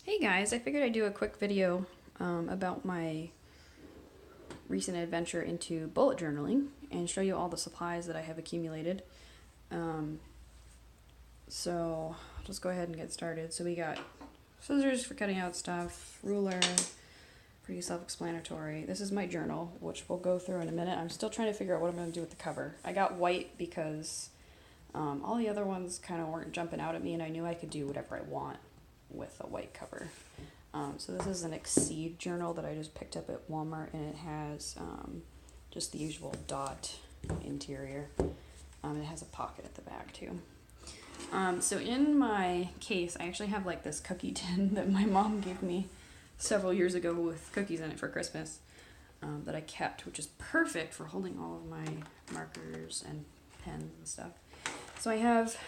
Hey guys, I figured I'd do a quick video about my recent adventure into bullet journaling and show you all the supplies that I have accumulated. Um, so I'll just go ahead and get started. So we got scissors for cutting out stuff, ruler, pretty self-explanatory. This is my journal, which we'll go through in a minute. I'm still trying to figure out what I'm going to do with the cover. I got white because all the other ones kind of weren't jumping out at me, and I knew I could do whatever I want with a white cover. So this is an Exceed journal that I just picked up at Walmart, and it has just the usual dot interior. It has a pocket at the back too. So in my case, I actually have like this cookie tin that my mom gave me several years ago with cookies in it for Christmas that I kept, which is perfect for holding all of my markers and pens and stuff. So I have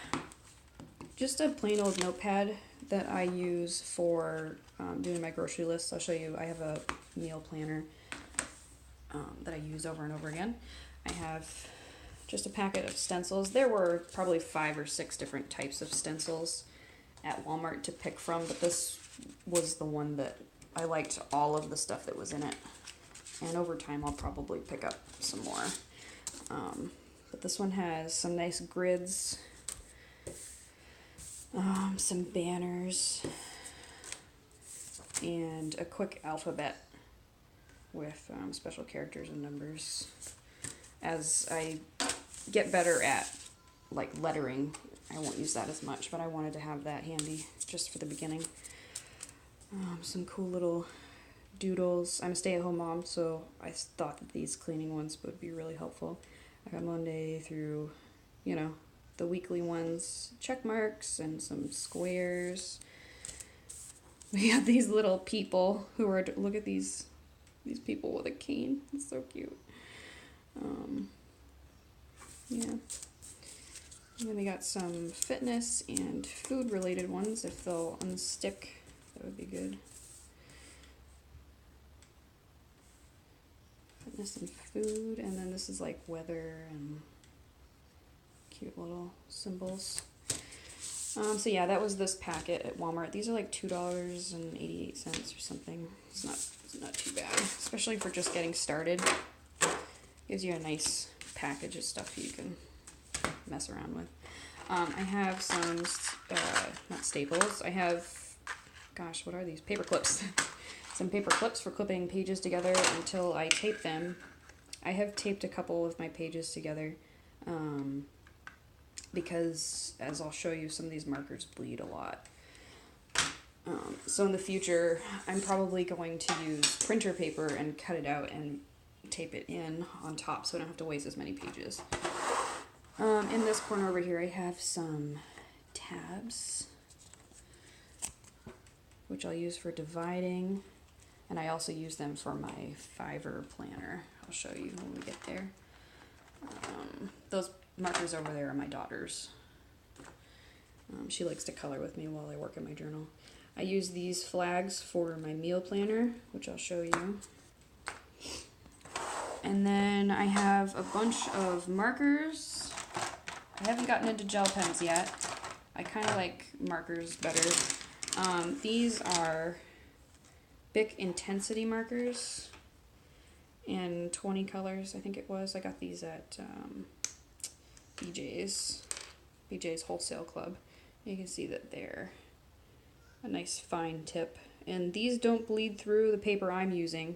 just a plain old notepad that I use for doing my grocery lists. I'll show you. I have a meal planner that I use over and over again. I have just a packet of stencils. There were probably 5 or 6 different types of stencils at Walmart to pick from, but this was the one that I liked all of the stuff that was in it. And over time I'll probably pick up some more. But this one has some nice grids, some banners, and a quick alphabet with special characters and numbers. As I get better at like lettering, I won't use that as much, but I wanted to have that handy just for the beginning. Some cool little doodles. I'm a stay-at-home mom, so I thought that these cleaning ones would be really helpful. I got Monday through, the weekly ones, check marks and some squares. We have these little people who are, look at these people with a cane. It's so cute. Yeah. And then we got some fitness and food related ones. If they'll unstick, that would be good. Fitness and food, and then this is like weather and cute little symbols. So yeah, that was this packet at Walmart. These are like $2.88 or something. It's not too bad, especially for just getting started. Gives you a nice package of stuff you can mess around with. I have some, not staples. I have, gosh, what are these? Paper clips. Some paper clips for clipping pages together until I tape them. I have taped a couple of my pages together. Because, as I'll show you, some of these markers bleed a lot. So in the future, I'm probably going to use printer paper and cut it out and tape it in on top so I don't have to waste as many pages. In this corner over here, I have some tabs, which I'll use for dividing, and I also use them for my Fiverr planner. I'll show you when we get there. Those markers over there are my daughter's. She likes to color with me while I work in my journal. I use these flags for my meal planner, which I'll show you. And then I have a bunch of markers. I haven't gotten into gel pens yet. I kind of like markers better. These are Bic Intensity markers in 20 colors, I think it was. I got these at BJ's Wholesale Club. You can see that they're a nice fine tip. And these don't bleed through the paper I'm using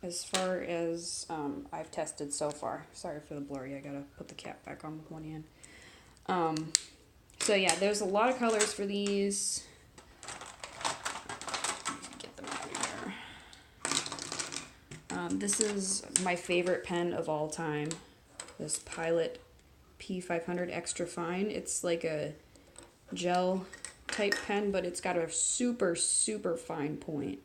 as far as I've tested so far. Sorry for the blurry, I gotta put the cap back on with one hand. So yeah, there's a lot of colors for these. Get them out of here. This is my favorite pen of all time. This Pilot P500 Extra Fine. It's like a gel type pen, but it's got a super, super fine point.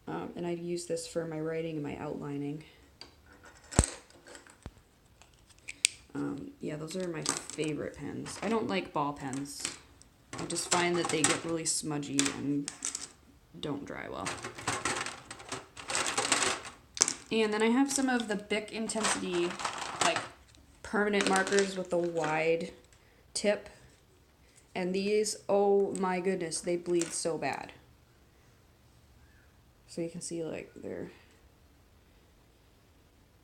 And I use this for my writing and my outlining. Yeah, those are my favorite pens. I don't like ball pens. I just find that they get really smudgy and don't dry well. And then I have some of the Bic Intensity, like, permanent markers with the wide tip. And these, oh my goodness, they bleed so bad. So you can see like they're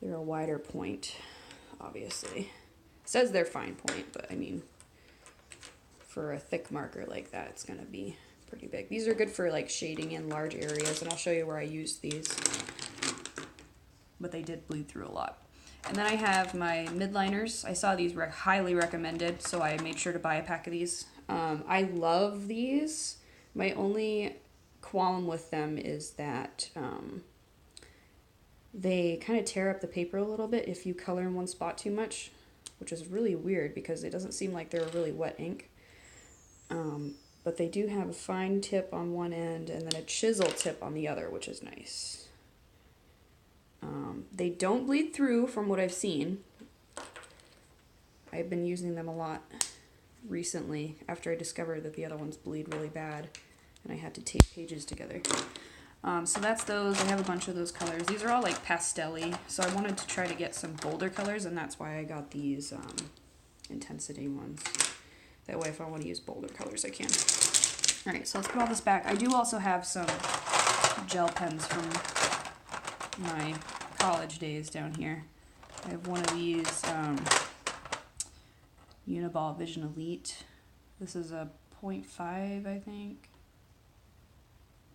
a wider point, obviously. It says they're fine point, but I mean, for a thick marker like that, it's gonna be pretty big. These are good for like shading in large areas, and I'll show you where I used these. But they did bleed through a lot. And then I have my midliners. I saw these highly recommended, so I made sure to buy a pack of these. I love these. My only qualm with them is that they kind of tear up the paper a little bit if you color in one spot too much, which is really weird because it doesn't seem like they're a really wet ink. But they do have a fine tip on one end and then a chisel tip on the other, which is nice. They don't bleed through from what I've seen. I've been using them a lot recently after I discovered that the other ones bleed really bad and I had to tape pages together. So that's those. I have a bunch of those colors. These are all like pastel-y, so I wanted to try to get some bolder colors, and that's why I got these intensity ones. That way if I want to use bolder colors I can. Alright, so let's put all this back. I do also have some gel pens from my college days down here. I have one of these Uniball Vision Elite. This is a 0.5, I think.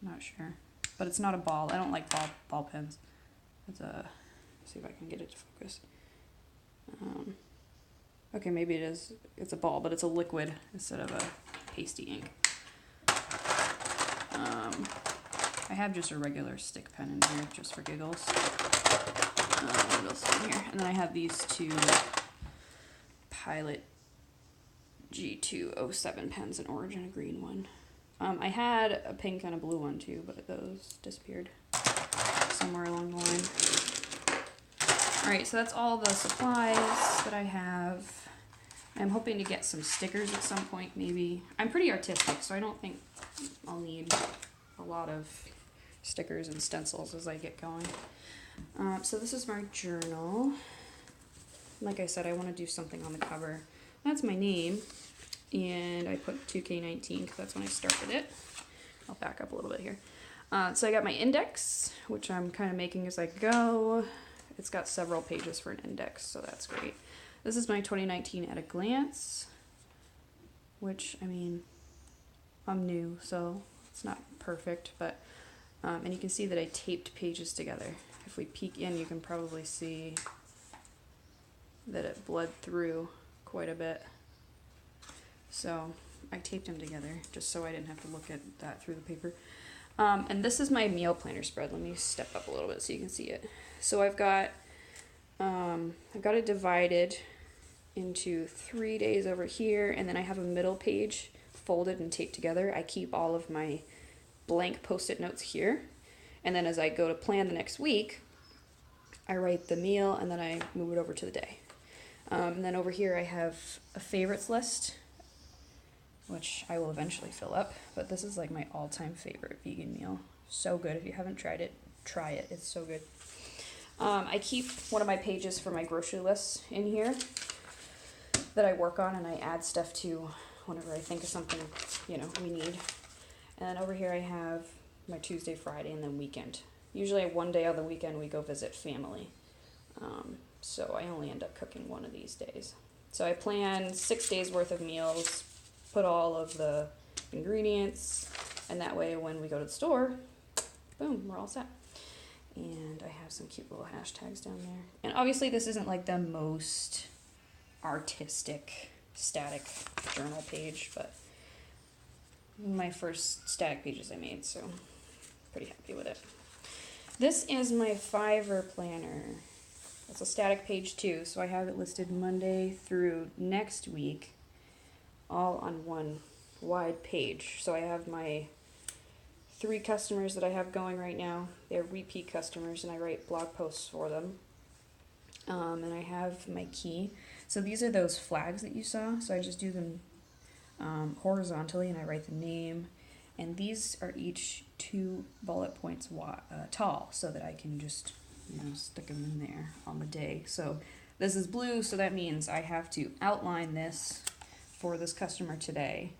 Not sure. But it's not a ball. I don't like ball pens. It's a... Let's see if I can get it to focus. Okay, maybe it is. It's a ball, but it's a liquid instead of a pasty ink. I have just a regular stick pen in here, just for giggles. What else is in here? And then I have these two Pilot G207 pens, an orange and a green one. I had a pink and a blue one too, but those disappeared somewhere along the line. Alright, so that's all the supplies that I have. I'm hoping to get some stickers at some point, maybe. I'm pretty artistic, so I don't think I'll need a lot of stickers and stencils as I get going. So this is my journal. Like I said, I want to do something on the cover. That's my name, and I put 2K19 because that's when I started it. I'll back up a little bit here. So I got my index, which I'm kind of making as I go. It's got several pages for an index, so that's great. This is my 2019 at a glance, which, I mean, I'm new, so it's not perfect, but, and you can see that I taped pages together. If we peek in, you can probably see that it bled through quite a bit. So I taped them together just so I didn't have to look at that through the paper. And this is my meal planner spread. Let me step up a little bit so you can see it. So I've got it divided into 3 days over here, and then I have a middle page folded and taped together. I keep all of my blank post-it notes here, and then as I go to plan the next week, I write the meal and then I move it over to the day. And then over here I have a favorites list, which I will eventually fill up, but this is like my all-time favorite vegan meal. So good. If you haven't tried it, try it. It's so good. I keep one of my pages for my grocery lists in here that I work on, and I add stuff to whenever I think of something, you know, we need. And then over here I have my Tuesday, Friday, and then weekend. Usually one day of the weekend we go visit family. So I only end up cooking one of these days. So I plan 6 days worth of meals, put all of the ingredients, and that way when we go to the store, boom, we're all set. And I have some cute little hashtags down there. And obviously this isn't like the most artistic static journal page, but my first static pages I made, so pretty happy with it. This is my Fiverr planner. It's a static page too, so I have it listed Monday through next week, all on one wide page. So I have my 3 customers that I have going right now. They're repeat customers, and I write blog posts for them. And I have my key. So these are those flags that you saw. So I just do them horizontally, and I write the name. And these are each 2 bullet points tall, so that I can just, you know, stick them in there on the day. So this is blue, so that means I have to outline this for this customer today.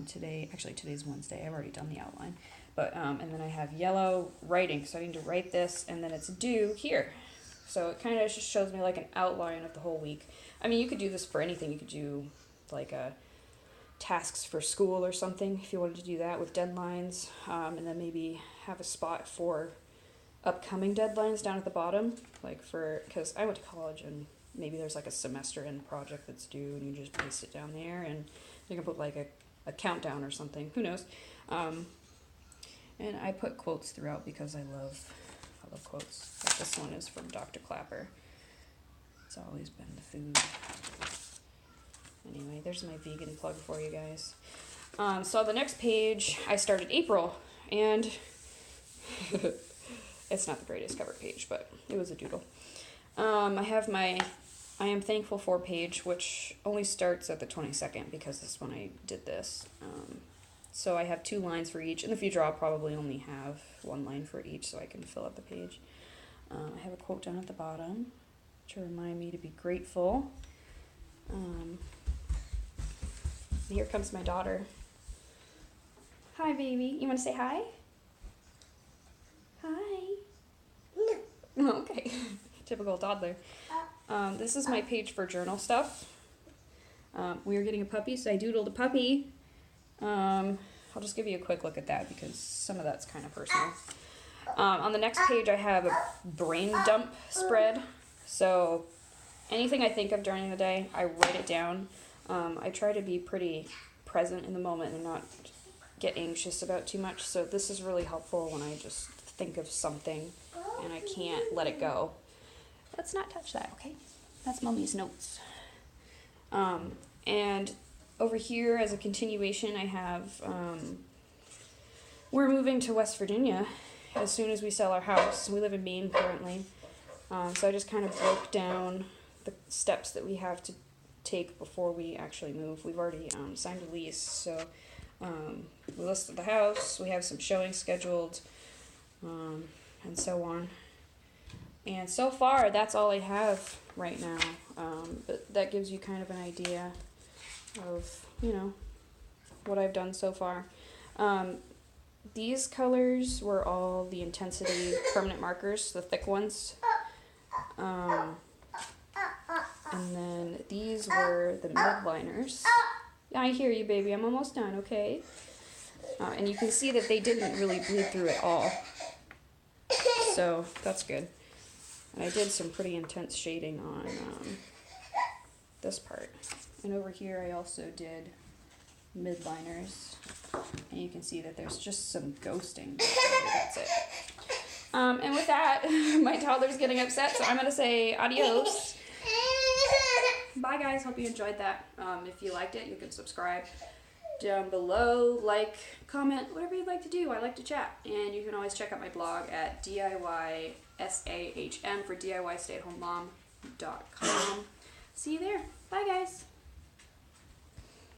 Today's Wednesday. I've already done the outline. But, and then I have yellow writing, so I need to write this, and then it's due here. So it kind of just shows me like an outline of the whole week. I mean, you could do this for anything. You could do like tasks for school or something if you wanted to do that with deadlines, and then maybe have a spot for upcoming deadlines down at the bottom, like because I went to college and maybe there's like a semester end project that's due and you just paste it down there and you can put like a countdown or something, who knows. And I put quotes throughout because I love quotes. Like this one is from Dr. Clapper. It's always been the food. Anyway, there's my vegan plug for you guys. So the next page, I started April, and it's not the greatest cover page, but it was a doodle. I have my I am thankful for page, which only starts at the 22nd because that's when I did this. So I have 2 lines for each. In the future, I'll probably only have 1 line for each so I can fill up the page. I have a quote down at the bottom to remind me to be grateful. Here comes my daughter. Hi, baby. You want to say hi? Hi. No. Okay. Typical toddler. This is my page for journal stuff. We are getting a puppy, so I doodled a puppy. I'll just give you a quick look at that because some of that's kind of personal. On the next page, I have a brain dump spread. So anything I think of during the day, I write it down. I try to be pretty present in the moment and not get anxious about too much. So this is really helpful when I just think of something and I can't let it go. Let's not touch that, okay? That's Mommy's notes. And over here, as a continuation, I have, we're moving to West Virginia as soon as we sell our house. We live in Maine currently. So I just kind of broke down the steps that we have to take before we actually move. We've already signed a lease, so we listed the house, we have some showings scheduled, and so on. And so far, that's all I have right now. But that gives you kind of an idea of, what I've done so far. These colors were all the intensity permanent markers, the thick ones. And then these were the midliners. Yeah, I hear you, baby. I'm almost done, okay? And you can see that they didn't really bleed through at all. So that's good. And I did some pretty intense shading on this part. And over here I also did midliners. And you can see that there's just some ghosting. That's it. And with that, my toddler's getting upset, so I'm going to say adios. Bye, guys. Hope you enjoyed that. If you liked it, you can subscribe down below, like, comment, whatever you'd like to do. I like to chat. And you can always check out my blog at DIYSAHM for DIYStayAtHomeMom.com. See you there. Bye, guys.